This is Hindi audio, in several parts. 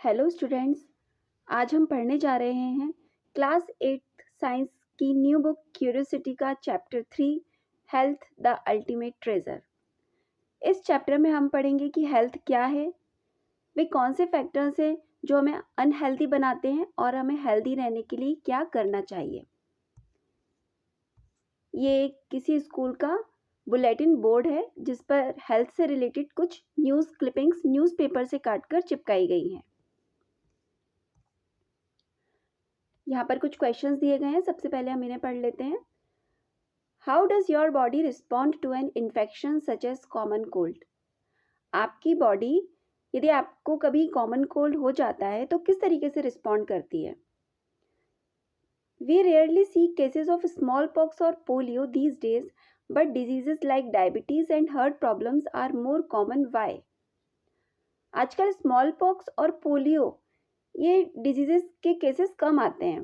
Hello students. आज हम पढ़ने जा रहे हैं क्लास 8 साइंस की न्यू बुक क्यूरियोसिटी का chapter 3 health the ultimate treasure. इस चैप्टर में हम पढ़ेंगे कि हेल्थ क्या है, वे कौन से फैक्टर्स हैं जो हमें अनहेल्दी बनाते हैं और हमें हेल्दी रहने के लिए क्या करना चाहिए। ये किसी स्कूल का बुलेटिन बोर्ड है जिस पर हेल्थ से रिलेटेड कुछ न्यूज़ क्लिपिंग्स न्यूज़पेपर से काटकर चिपकाई गई हैं। यहाँ पर कुछ क्वेश्चंस दिए गए हैं। सबसे पहले हम इन्हें पढ़ लेते हैं। How does your body respond to an infection such as common cold. आपकी बॉडी यदि आपको कभी कॉमन कोल्ड हो जाता है तो किस तरीके से रिस्पॉन्ड करती है। We rarely see cases of small pox और polio these days, but diseases like diabetes and heart problems are more common. Why. आजकल स्मॉल पॉक्स और पोलियो ये डिजीजेस के केसेस कम आते हैं,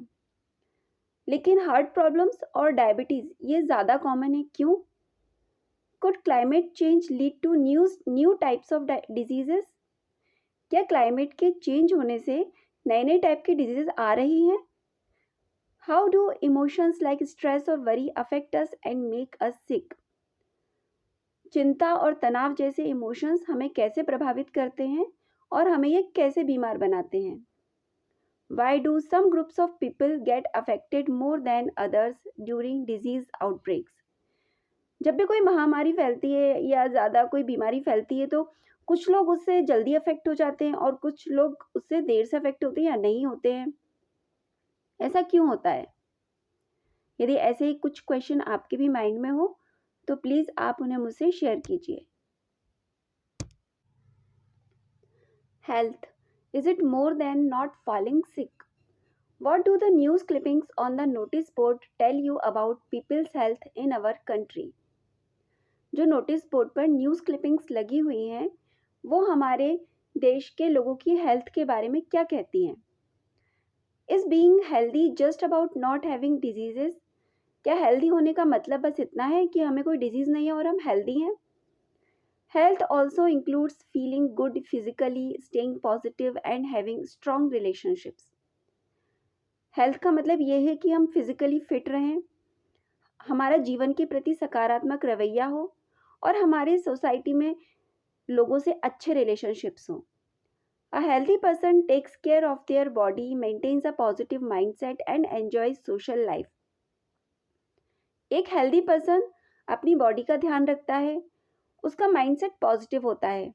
लेकिन हार्ट प्रॉब्लम्स और डायबिटीज़ ये ज़्यादा कॉमन है। क्यों? Could climate change lead to new types of diseases. क्या क्लाइमेट के चेंज होने से नए नए टाइप की डिजीजेस आ रही हैं। How do emotions like stress और worry affect us and make us sick. चिंता और तनाव जैसे इमोशंस हमें कैसे प्रभावित करते हैं और हमें ये कैसे बीमार बनाते हैं। Why do some groups of people get affected more than others during disease outbreaks? जब भी कोई महामारी फैलती है या ज़्यादा कोई बीमारी फैलती है तो कुछ लोग उससे जल्दी अफेक्ट हो जाते हैं और कुछ लोग उससे देर से अफेक्ट होते हैं या नहीं होते हैं। ऐसा क्यों होता है? यदि ऐसे ही कुछ क्वेश्चन आपके भी माइंड में हो तो प्लीज़ आप उन्हें मुझसे शेयर कीजिए। Health, is it more than not falling sick? What do the news clippings on the notice board tell you about people's health in our country? जो नोटिस बोर्ड पर न्यूज़ क्लिपिंग्स लगी हुई हैं वो हमारे देश के लोगों की हेल्थ के बारे में क्या कहती हैं। Is being healthy just about not having diseases? क्या हेल्दी होने का मतलब बस इतना है कि हमें कोई डिजीज़ नहीं है और हम हेल्दी हैं। Health also includes feeling good physically, staying positive and having strong relationships. Health का मतलब ये है कि हम फिजिकली फिट रहें, हमारा जीवन के प्रति सकारात्मक रवैया हो और हमारे सोसाइटी में लोगों से अच्छे रिलेशनशिप्स हों। A healthy person takes care of their body, maintains a positive mindset and enjoys social life. एक हेल्दी पर्सन अपनी बॉडी का ध्यान रखता है, उसका माइंडसेट पॉजिटिव होता है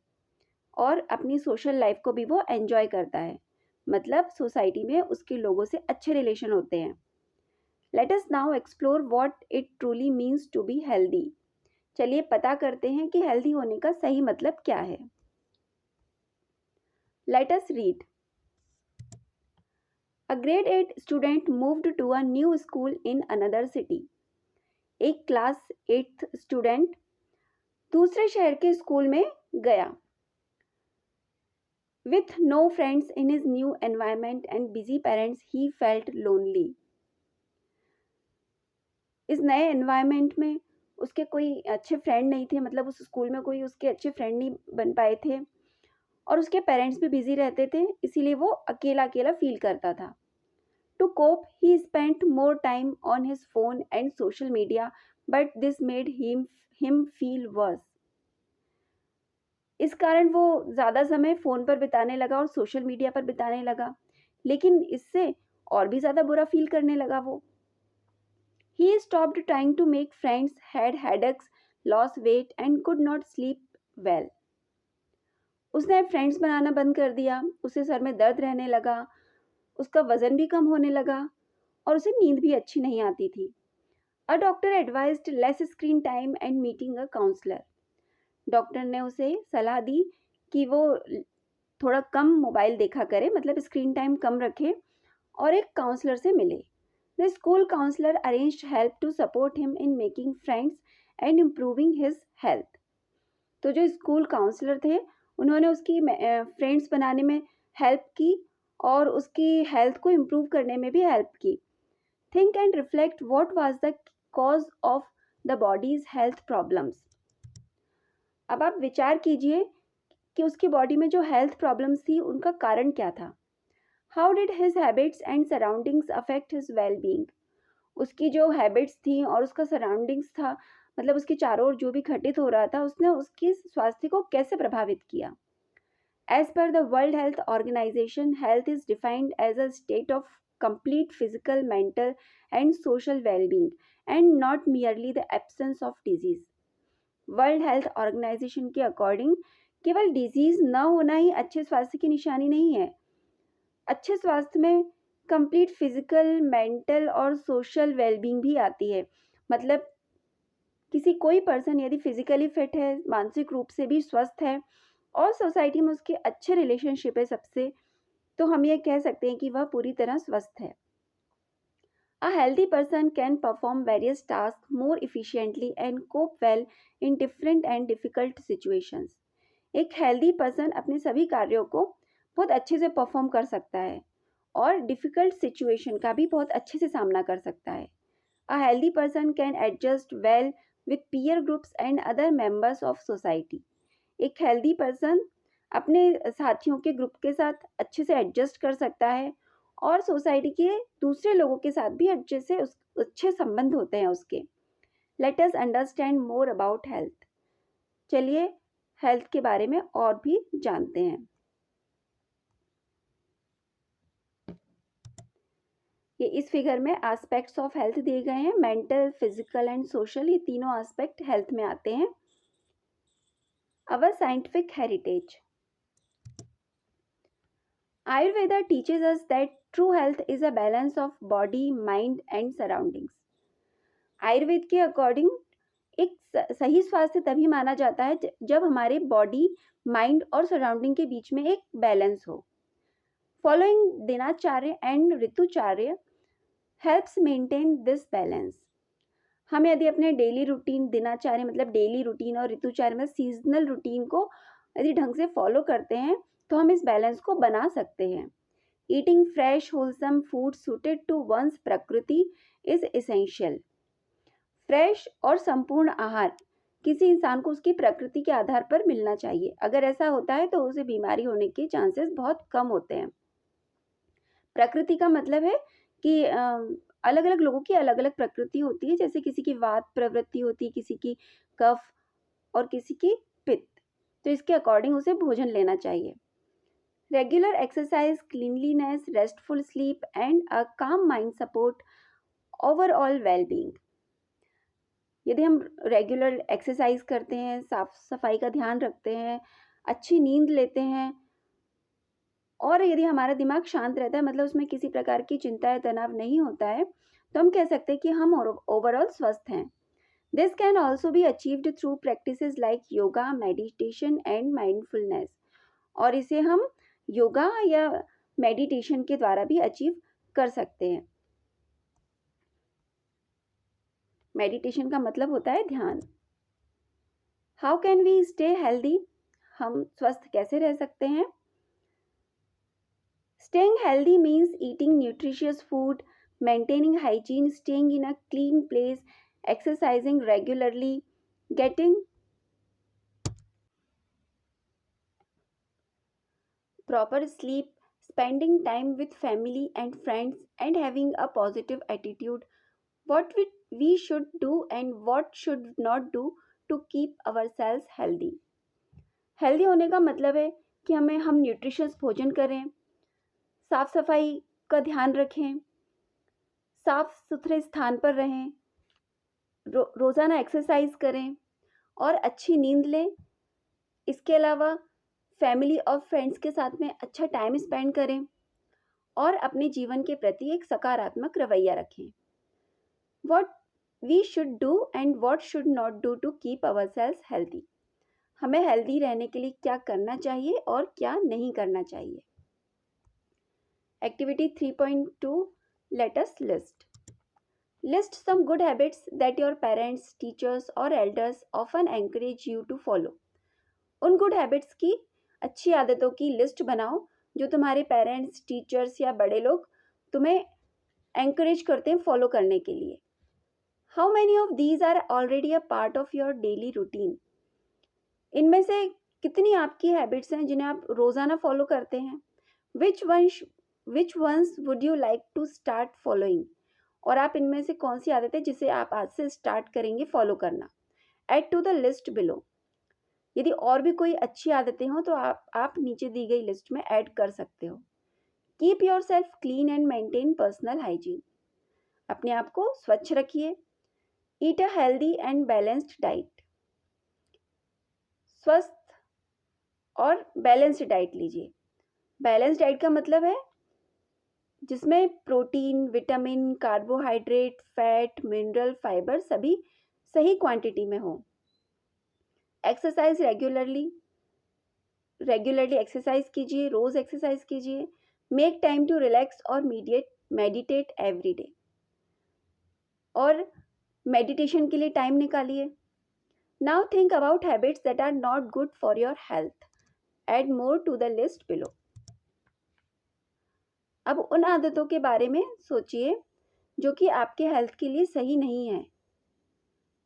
और अपनी सोशल लाइफ को भी वो एंजॉय करता है, मतलब सोसाइटी में उसके लोगों से अच्छे रिलेशन होते हैं। Let us now explore what it truly means to be healthy. चलिए पता करते हैं कि हेल्दी होने का सही मतलब क्या है। Let us read. A grade 8 student moved to a new school in another city. एक क्लास 8th स्टूडेंट दूसरे शहर के स्कूल में गया। With no friends in his new environment and busy parents, he felt lonely. इस नए एनवायरनमेंट में उसके कोई अच्छे फ्रेंड नहीं थे, मतलब उस स्कूल में कोई उसके अच्छे फ्रेंड नहीं बन पाए थे और उसके पेरेंट्स भी बिजी रहते थे, इसीलिए वो अकेला अकेला फील करता था। To cope he spent more time on his phone and social media, but this made him feel worse. इस कारण वो ज़्यादा समय फ़ोन पर बिताने लगा और सोशल मीडिया पर बिताने लगा, लेकिन इससे और भी ज़्यादा बुरा फील करने लगा वो। He stopped trying to make friends, had headaches, lost weight and could not sleep well. उसने फ्रेंड्स बनाना बंद कर दिया, उसे सर में दर्द रहने लगा, उसका वजन भी कम होने लगा और उसे नींद भी अच्छी नहीं आती थी। A doctor advised less screen time and meeting a counselor. Doctor ने उसे सलाह दी कि वो थोड़ा कम मोबाइल देखा करे, मतलब स्क्रीन टाइम कम रखे और एक काउंसलर से मिले। The school counselor arranged help to support him in making friends and improving his health. तो जो स्कूल काउंसलर थे उन्होंने उसकी फ्रेंड्स बनाने में हेल्प की और उसकी हेल्थ को इम्प्रूव करने में भी हेल्प की। Think and reflect what was the cause of the bodies health problems. अब आप विचार कीजिए कि उसकी बॉडी में जो हेल्थ प्रॉब्लम्स थी उनका कारण क्या था। How did his habits and surroundings affect his well being. उसकी जो हैबिट्स थी और उसका सराउंडिंग्स था, मतलब उसके चारों ओर जो भी घटित हो रहा था, उसने उसकी स्वास्थ्य को कैसे प्रभावित किया। As per the World Health Organization, health is defined as a state of complete physical, mental, and social well being, and not merely the absence of disease. World Health Organization के अकॉर्डिंग केवल डिजीज न होना ही अच्छे स्वास्थ्य की निशानी नहीं है। अच्छे स्वास्थ्य में कंप्लीट फिजिकल, मेंटल और सोशल वेलबींग भी आती है। मतलब कोई पर्सन यदि फिजिकली फिट है, मानसिक रूप से भी स्वस्थ है और सोसाइटी में उसके अच्छे रिलेशनशिप है सबसे, तो हम ये कह सकते हैं कि वह पूरी तरह स्वस्थ है। A healthy person can perform various tasks more efficiently and cope well in different and difficult situations. एक हेल्दी पर्सन अपने सभी कार्यों को बहुत अच्छे से परफॉर्म कर सकता है और डिफिकल्ट सिचुएशन का भी बहुत अच्छे से सामना कर सकता है। A healthy person can adjust well with peer groups and other members of society. एक हेल्दी पर्सन अपने साथियों के ग्रुप के साथ अच्छे से एडजस्ट कर सकता है और सोसाइटी के दूसरे लोगों के साथ भी अच्छे संबंध होते हैं उसके। Let us understand more about health. चलिए हेल्थ के बारे में और भी जानते हैं। ये इस फिगर में एस्पेक्ट्स ऑफ हेल्थ दिए गए हैं। मेंटल, फिजिकल एंड सोशल, ये तीनों एस्पेक्ट हेल्थ में आते हैं। Our scientific heritage. Ayurveda teaches us that true health is a balance of body, mind and surroundings. Ayurveda के अकॉर्डिंग एक सही स्वास्थ्य तभी माना जाता है जब हमारे बॉडी, माइंड और सराउंडिंग के बीच में एक बैलेंस हो। Following dinacharya and ritucharya helps maintain this balance. हम यदि अपने डेली रूटीन, दिनाचार्य मतलब डेली रूटीन और ऋतुचार्य में सीजनल रूटीन को यदि ढंग से फॉलो करते हैं तो हम इस बैलेंस को बना सकते हैं। Eating fresh wholesome food suited to one's प्रकृति इज एसेंशियल। फ्रेश और संपूर्ण आहार किसी इंसान को उसकी प्रकृति के आधार पर मिलना चाहिए। अगर ऐसा होता है तो उसे बीमारी होने के चांसेस बहुत कम होते हैं। प्रकृति का मतलब है कि अलग अलग लोगों की अलग अलग प्रकृति होती है। जैसे किसी की वात प्रवृत्ति होती है, किसी की कफ और किसी की पित्त, तो इसके अकॉर्डिंग उसे भोजन लेना चाहिए। Regular exercise, cleanliness, restful sleep and अ काम माइंड सपोर्ट ओवरऑल वेलबींग। यदि हम रेगुलर एक्सरसाइज करते हैं, साफ सफाई का ध्यान रखते हैं, अच्छी नींद लेते हैं और यदि हमारा दिमाग शांत रहता है, मतलब उसमें किसी प्रकार की चिंता या तनाव नहीं होता है, तो हम कह सकते हैं कि हम ओवरऑल स्वस्थ हैं। This can also be achieved through practices like yoga, meditation and mindfulness. और इसे हम योगा या मेडिटेशन के द्वारा भी अचीव कर सकते हैं। मेडिटेशन का मतलब होता है ध्यान। How can we stay healthy. हम स्वस्थ कैसे रह सकते हैं। Staying healthy means eating nutritious food, maintaining hygiene, staying in a clean place, exercising regularly, getting proper sleep, spending time with family and friends, and having a positive attitude. We should do and what should not do to keep ourselves healthy. Healthy होने का मतलब है कि हम न्यूट्रिशियस भोजन करें, साफ सफाई का ध्यान रखें, साफ सुथरे स्थान पर रहें, रोज़ाना एक्सरसाइज करें और अच्छी नींद लें। इसके अलावा फैमिली और फ्रेंड्स के साथ में अच्छा टाइम स्पेंड करें और अपने जीवन के प्रति एक सकारात्मक रवैया रखें। What we should do and what should not do to keep ourselves healthy. हमें हेल्दी रहने के लिए क्या करना चाहिए और क्या नहीं करना चाहिए। Activity 3.2 Let us list. List some good habits that your parents, teachers or elders often encourage you to follow. उन गुड हैबिट्स की, अच्छी आदतों की लिस्ट बनाओ जो तुम्हारे पेरेंट्स, टीचर्स या बड़े लोग तुम्हें एंकरेज करते हैं फॉलो करने के लिए। How many of these are already a part of your daily routine. इनमें से कितनी आपकी हैबिट्स हैं जिन्हें आप रोज़ाना फॉलो करते हैं? Which ones would you like to start following? और आप इनमें से कौन सी आदत है जिसे आप आज से स्टार्ट करेंगे फॉलो करना? Add to the list below. यदि और भी कोई अच्छी आदतें हों तो आप नीचे दी गई लिस्ट में ऐड कर सकते हो। Keep yourself clean and maintain personal hygiene. अपने आप को स्वच्छ रखिए। Eat a healthy and balanced diet. स्वस्थ और बैलेंस्ड डाइट लीजिए। बैलेंस्ड डाइट का मतलब है जिसमें protein, vitamin, carbohydrate, fat, mineral, fibre सभी सही क्वांटिटी में हो। एक्सरसाइज रेगुलरली एक्सरसाइज कीजिए, रोज एक्सरसाइज कीजिए। मेक टाइम टू रिलैक्स और मेडिटेट एवरी डे। और मेडिटेशन के लिए टाइम निकालिए। Now think about habits that are not good for your health. Add more to the list below. अब उन आदतों के बारे में सोचिए जो कि आपके हेल्थ के लिए सही नहीं है,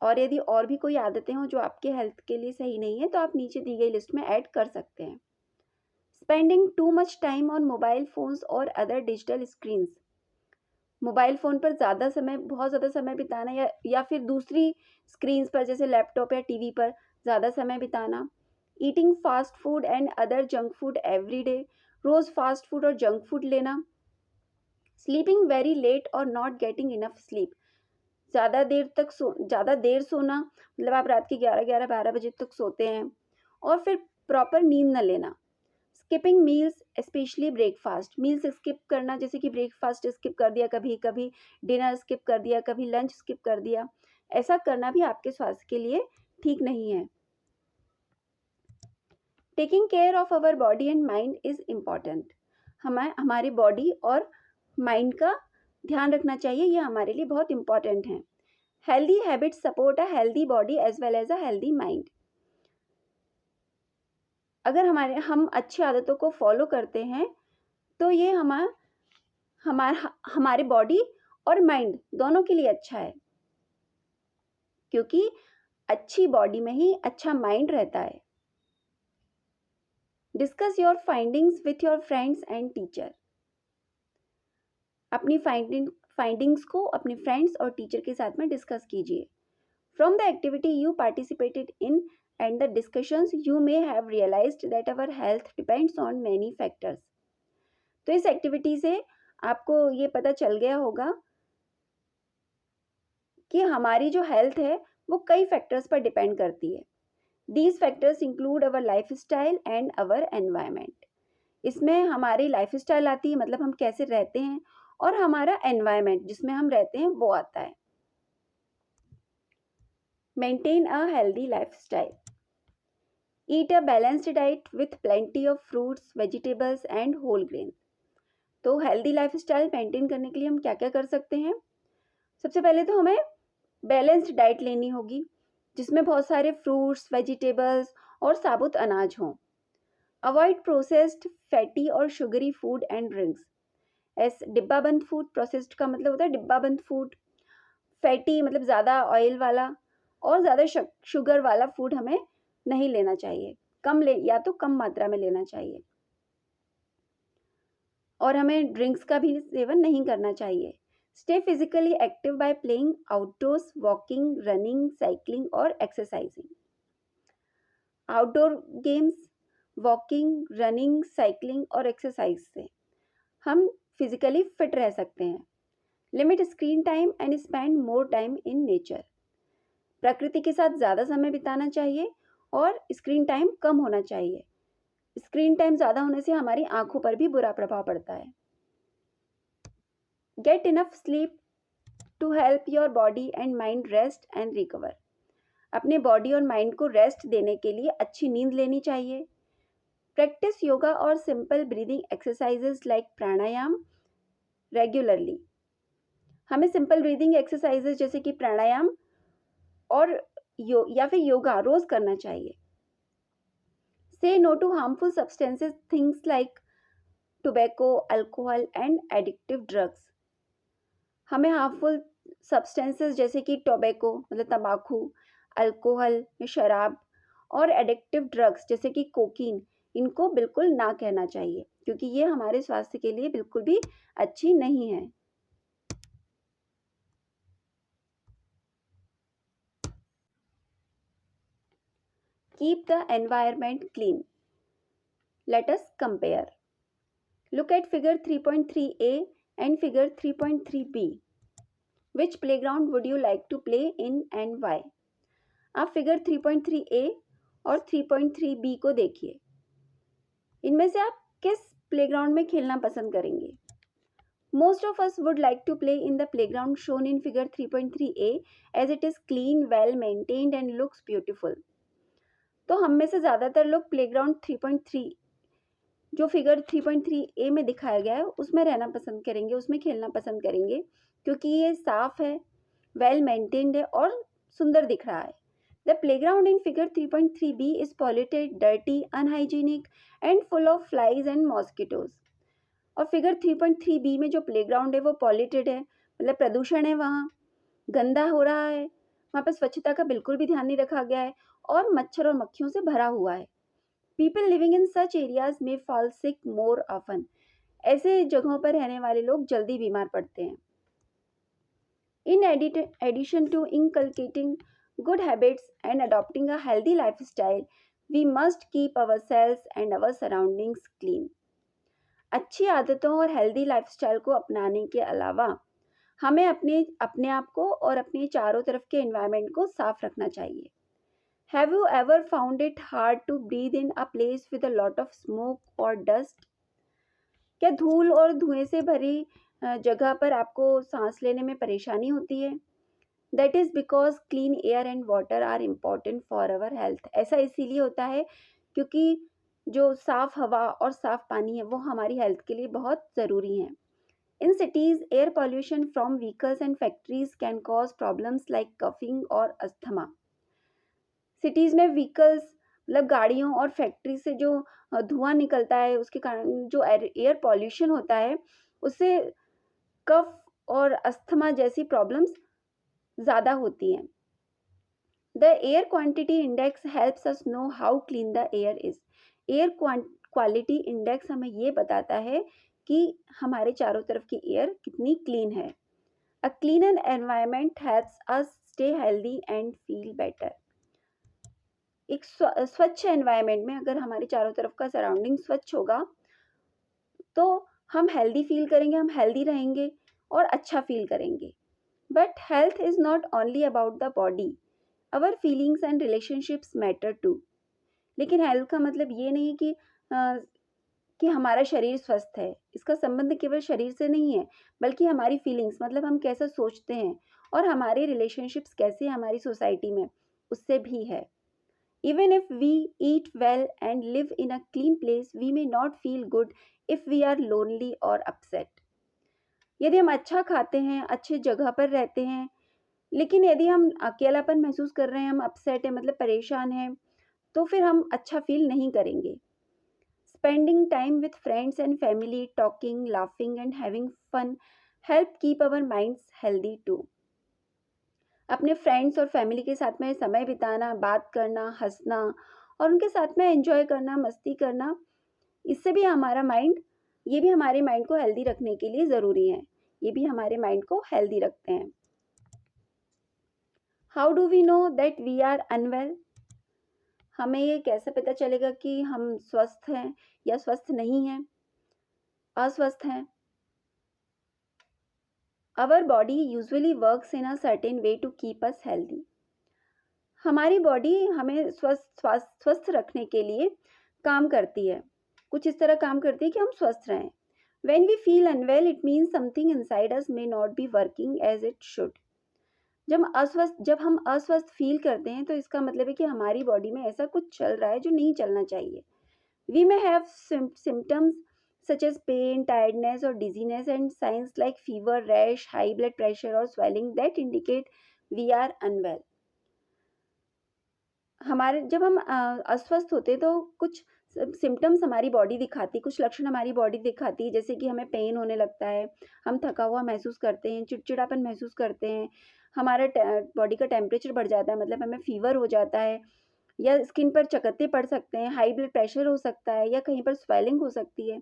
और यदि और भी कोई आदतें हों जो आपके हेल्थ के लिए सही नहीं है तो आप नीचे दी गई लिस्ट में ऐड कर सकते हैं। Spending too much time on mobile phones और other digital screens. Mobile phone पर बहुत ज़्यादा समय बिताना या फिर दूसरी स्क्रीन्स पर जैसे लैपटॉप या टीवी पर ज़्यादा समय बिताना। Eating fast food and other junk food every day. रोज़ फास्ट फूड और जंक फूड लेना। स्लीपिंग वेरी लेट और नॉट गेटिंग इनफ स्लीप। ज़्यादा देर सोना, मतलब आप रात के 11-12 बजे तक सोते हैं और फिर प्रॉपर नींद न लेना। Skipping meals specially breakfast. Meals skip करना, जैसे कि ब्रेकफास्ट स्किप कर दिया, कभी कभी डिनर स्किप कर दिया, कभी लंच स्किप कर दिया। ऐसा करना भी आपके स्वास्थ्य के लिए ठीक नहीं है। Taking care of our body and mind is important. हमारी बॉडी और माइंड का ध्यान रखना चाहिए, ये हमारे लिए बहुत इंपॉर्टेंट है। Healthy habits support a healthy body as well as a healthy mind. अगर हम अच्छी आदतों को फॉलो करते हैं तो ये हमारे बॉडी और माइंड दोनों के लिए अच्छा है, क्योंकि अच्छी बॉडी में ही अच्छा माइंड रहता है। Discuss your findings with your friends and teacher. अपनी फाइंडिंग्स को अपने फ्रेंड्स और टीचर के साथ में डिस्कस कीजिए। From the activity you participated in and the discussions you may have realised that our health depends on many factors. तो इस एक्टिविटी से आपको ये पता चल गया होगा कि हमारी जो हेल्थ है वो कई फैक्टर्स पर डिपेंड करती है। These factors include our life style and our environment. इसमें हमारी लाइफ स्टाइल आती है, मतलब हम कैसे रहते हैं, और हमारा एनवायरमेंट जिसमें हम रहते हैं वो आता है। Maintain a healthy lifestyle. Eat a balanced diet with plenty of fruits, vegetables and whole grain. तो हेल्दी लाइफ स्टाइल मेंटेन करने के लिए हम क्या क्या कर सकते हैं? सबसे पहले तो हमें बैलेंस्ड डाइट लेनी होगी जिसमें बहुत सारे फ्रूट्स, वेजिटेबल्स और साबुत अनाज हों। अवॉइड प्रोसेस्ड, फैटी और शुगरी फूड एंड ड्रिंक्स। डिब्बा बंद फूड, प्रोसेस्ड का मतलब होता है डिब्बा बंद फूड, फैटी मतलब ज़्यादा ऑयल वाला और ज़्यादा शुगर वाला फूड हमें नहीं लेना चाहिए। या तो कम मात्रा में लेना चाहिए। और हमें ड्रिंक्स का भी सेवन नहीं करना चाहिए। Stay physically active by playing outdoors, walking, running, cycling और exercising. Outdoor games, walking, running, cycling और एक्सरसाइज से हम फिजिकली फिट रह सकते हैं। Limit screen time and spend more time in nature. प्रकृति के साथ ज़्यादा समय बिताना चाहिए और स्क्रीन टाइम कम होना चाहिए। स्क्रीन टाइम ज़्यादा होने से हमारी आंखों पर भी बुरा प्रभाव पड़ता है। Get enough sleep to help your body and mind rest and recover. अपने बॉडी और माइंड को रेस्ट देने के लिए अच्छी नींद लेनी चाहिए। प्रैक्टिस योगा और सिंपल ब्रीदिंग एक्सरसाइजेस लाइक प्राणायाम रेगुलरली। हमें सिंपल ब्रीदिंग एक्सरसाइजेस जैसे कि प्राणायाम और या फिर योगा रोज करना चाहिए। Say no to harmful substances, things like tobacco, alcohol and addictive drugs. हमें हार्मफुल सब्सटेंसेस जैसे कि टोबैको मतलब तंबाकू, अल्कोहल, शराब और एडिक्टिव ड्रग्स जैसे कि कोकीन, इनको बिल्कुल ना कहना चाहिए, क्योंकि ये हमारे स्वास्थ्य के लिए बिल्कुल भी अच्छी नहीं है। Keep the environment clean. Let us compare. Look at figure 3.3a and figure 3.3b. Which playground would you like to play in and why? आप फिगर 3.3a और 3.3b को देखिए। इनमें से आप किस प्लेग्राउंड में खेलना पसंद करेंगे? Most of us would like to play in the playground shown in figure 3.3a as it is clean, well maintained and looks beautiful. तो हम में से ज़्यादातर लोग प्लेग्राउंड 3.3 जो फिगर 3.3a में दिखाया गया है उसमें रहना पसंद करेंगे, उसमें खेलना पसंद करेंगे, क्योंकि ये साफ है, वेल मेंटेन्ड है और सुंदर दिख रहा है। The playground in figure 3.3b is polluted, dirty, unhygienic and full of flies and mosquitoes. और फिगर 3.3b में जो प्लेग्राउंड है वो पॉल्यूटेड है, मतलब प्रदूषण है, वहाँ गंदा हो रहा है, वहाँ पर स्वच्छता का बिल्कुल भी ध्यान नहीं रखा गया है और मच्छर और मक्खियों से भरा हुआ है। People living in such areas may fall sick more often. ऐसे जगहों पर रहने वाले लोग जल्दी बीमार पड़ते हैं। In addition to inculcating good habits and adopting a healthy lifestyle, we must keep ourselves and our surroundings clean. अच्छी आदतों और हेल्दी लाइफस्टाइल को अपनाने के अलावा हमें अपने आप को और अपने चारों तरफ के एनवायरनमेंट को साफ रखना चाहिए। Have you ever found it hard to breathe in a place with a lot of smoke or dust? क्या धूल और धुएं से भरी जगह पर आपको सांस लेने में परेशानी होती है? That is because clean air and water are important for our health. ऐसा इसीलिए होता है क्योंकि जो साफ हवा और साफ पानी है वो हमारी हेल्थ के लिए बहुत ज़रूरी है। In cities, air pollution from vehicles and factories can cause problems like coughing or asthma. Cities में व्हीकल्स मतलब गाड़ियों और फैक्ट्री से जो धुआं निकलता है उसके कारण जो एयर पॉल्यूशन होता है उससे कफ और अस्थमा जैसी प्रॉब्लम्स ज़्यादा होती हैं। The air quantity index helps us know how clean the air is. Air quality index हमें ये बताता है कि हमारे चारों तरफ की एयर कितनी क्लीन है। A clean and environment helps us stay healthy and feel better. एक स्वच्छ एनवायरनमेंट में अगर हमारे चारों तरफ का सराउंडिंग स्वच्छ होगा तो हम हेल्दी फील करेंगे, हम हेल्दी रहेंगे और अच्छा फील करेंगे। But health is not only about the body, our feelings and relationships matter too. लेकिन हेल्थ का मतलब ये नहीं कि हमारा शरीर स्वस्थ है। इसका संबंध केवल शरीर से नहीं है, बल्कि हमारी फीलिंग्स मतलब हम कैसा सोचते हैं और हमारे रिलेशनशिप्स कैसे हैं हमारी सोसाइटी में, उससे भी है। Even if we eat well and live in a clean place, we may not feel good if we are lonely or upset. यदि हम अच्छा खाते हैं, अच्छे जगह पर रहते हैं, लेकिन यदि हम अकेलापन महसूस कर रहे हैं, हम अपसेट हैं मतलब परेशान हैं, तो फिर हम अच्छा फील नहीं करेंगे। Spending time with friends and family, talking, laughing and having fun help keep our minds healthy too. अपने फ्रेंड्स और फैमिली के साथ में समय बिताना, बात करना, हंसना और उनके साथ में एंजॉय करना, मस्ती करना, इससे भी हमारा माइंड ये भी हमारे माइंड को हेल्दी रखने के लिए ज़रूरी है। ये भी हमारे माइंड को हेल्दी रखते हैं। How do we know that we are unwell? हमें ये कैसे पता चलेगा कि हम स्वस्थ हैं या स्वस्थ नहीं हैं, अस्वस्थ हैं? Our body usually works in a certain way to keep us healthy. हमारी बॉडी हमें स्वस्थ रखने के लिए काम करती है, कुछ इस तरह काम करती है कि हम स्वस्थ रहें। When we feel unwell, it means something inside us may not be working as it should. जब हम अस्वस्थ फील करते हैं तो इसका मतलब है कि हमारी बॉडी में ऐसा कुछ चल रहा है जो नहीं चलना चाहिए। We may have symptoms such as pain, tiredness or dizziness and signs like fever, rash, high blood pressure or swelling that indicate we are unwell. जब हम अस्वस्थ होते हैं तो कुछ सिम्टम्स हमारी बॉडी दिखाती, कुछ लक्षण हमारी बॉडी दिखाती है, जैसे कि हमें पेन होने लगता है, हम थका हुआ महसूस करते हैं, चिड़चिड़ापन महसूस करते हैं, हमारा बॉडी का टेम्परेचर बढ़ जाता है, मतलब हमें फीवर हो जाता है, या स्किन पर चकत्ते पड़ सकते हैं, हाई ब्लड प्रेशर हो सकता है या कहीं पर स्वेलिंग हो सकती है।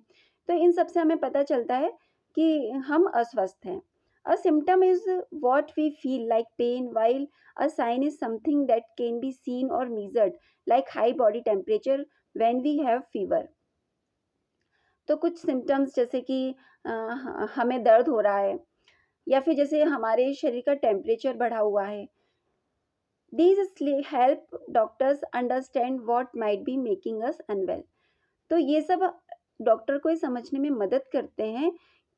तो इन सब से हमें पता चलता है कि हम अस्वस्थ हैं। A symptom is what we feel like pain, while a sign is something that can be seen or measured like high body temperature when we have fever. तो कुछ सिम्पटम्स जैसे कि हमें दर्द हो रहा है या फिर जैसे हमारे शरीर का टेम्परेचर बढ़ा हुआ है। These help doctors understand what might be making us unwell. तो ये सब डॉक्टर को ये समझने में मदद करते हैं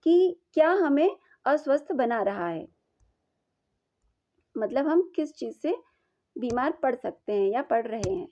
कि क्या हमें अस्वस्थ बना रहा है, मतलब हम किस चीज़ से बीमार पड़ सकते हैं या पड़ रहे हैं।